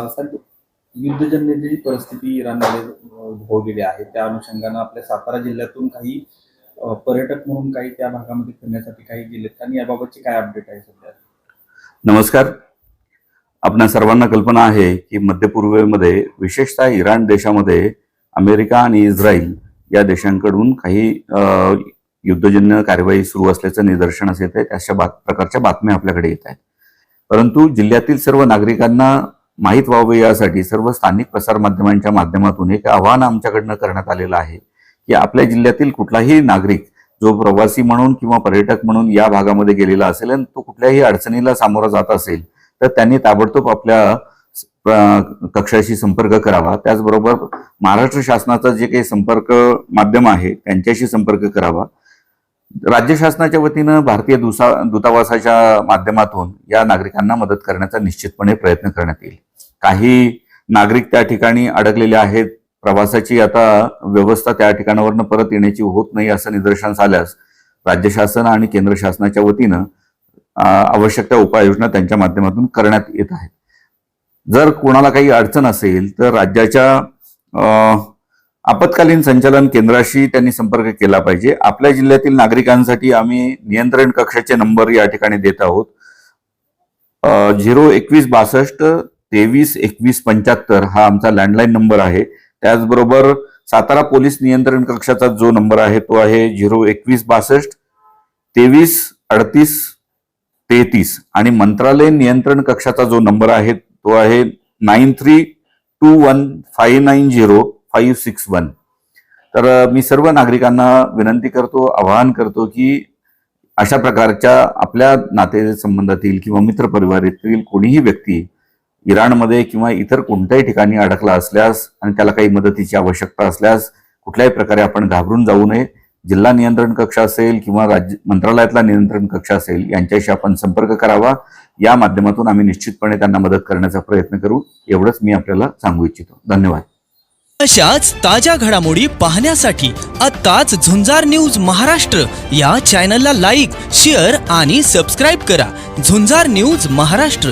Sir, युद्धजन्य जी परिस्थिती इराणमध्ये उद्भवलेली आहे त्या अनुषंगानं आपल्या सातारा जिल्ह्यातून काही पर्यटक म्हणून काही त्या भागामध्ये फिरण्यासाठी काही गेलेत आणि याबाबतची काय अपडेट आहे सध्या? नमस्कार. आपणा सर्वांना कल्पना आहे की मध्य पूर्वेमध्ये विशेषतः इराण देशामध्ये अमेरिका आणि इस्रायल या देशांकडून काही युद्धजन्य कार्यवाही सुरू असल्याचं निदर्शनास येत आहे. अशा प्रकारच्या बातम्या आपल्याकडे येत आहेत. परंतु जिल्ह्यातील सर्व नागरिकांना माहीत व्हावे यासाठी सर्व स्थानिक प्रसारमाध्यमांच्या माध्यमातून एक आवाहन आमच्याकडनं करण्यात आलेलं आहे की आपल्या जिल्ह्यातील कुठलाही नागरिक जो प्रवासी म्हणून किंवा पर्यटक म्हणून या भागामध्ये गेलेला असेल आणि तो कुठल्याही अडचणीला सामोरा जात असेल तर त्यांनी ताबडतोब आपल्या कक्षाशी संपर्क करावा. त्याचबरोबर महाराष्ट्र शासनाचं जे काही संपर्क माध्यम आहे त्यांच्याशी संपर्क करावा. राज्य शासनाच्या वतीनं भारतीय दूतावासाच्या माध्यमातून या नागरिकांना मदत करण्याचा निश्चितपणे प्रयत्न करण्यात येईल. काही नागरिक त्या ठिकाणी अडकलेले आहेत. प्रवासाची आता व्यवस्था त्या ठिकाणावरनं परत येण्याची होत नाही असं निदर्शनास आल्यास राज्य शासन आणि केंद्र शासनाच्या वतीनं आवश्यक त्या उपाययोजना त्यांच्या माध्यमातून करण्यात येत आहेत. जर कोणाला काही अडचण असेल तर राज्याच्या आपत्कालीन संचालन केंद्राशी त्यांनी संपर्क केला पाहिजे. आपल्या जिल्ह्यातील नागरिकांसाठी आम्ही नियंत्रण कक्षाचे नंबर या ठिकाणी देत आहोत. 02162 23 21 75 हा आमचा लँडलाईन नंबर आहे. त्याचबरोबर सातारा पोलीस नियंत्रण कक्षाचा जो नंबर आहे तो आहे 02162 23 38 33 आणि मंत्रालय नियंत्रण कक्षाचा जो नंबर आहे तो आहे 9321590561. तर मी सर्व नागरिकांना विनंती करतो, आवाहन करतो की अशा प्रकारच्या आपल्या नातेसंबंधातील किंवा मित्रपरिवारातील कोणीही व्यक्ती इराणमध्ये किंवा इतर कोणत्याही ठिकाणी अडकला असल्यास आणि त्याला काही मदतीची आवश्यकता असल्यास कुठल्याही प्रकारे आपण घाबरून जाऊ नये. जिल्हा नियंत्रण कक्ष असेल किंवा राज्य मंत्रालयातला नियंत्रण कक्ष असेल यांच्याशी आपण संपर्क करावा. या माध्यमातून आम्ही निश्चितपणे त्यांना मदत करण्याचा प्रयत्न करू. एवढंच मी आपल्याला सांगू इच्छितो. धन्यवाद. अशाच ताज्या घडामोडी पाहण्यासाठी आत्ताच झुंजार न्यूज महाराष्ट्र या चॅनलला लाईक, शेअर आणि सबस्क्राईब करा. झुंजार न्यूज महाराष्ट्र.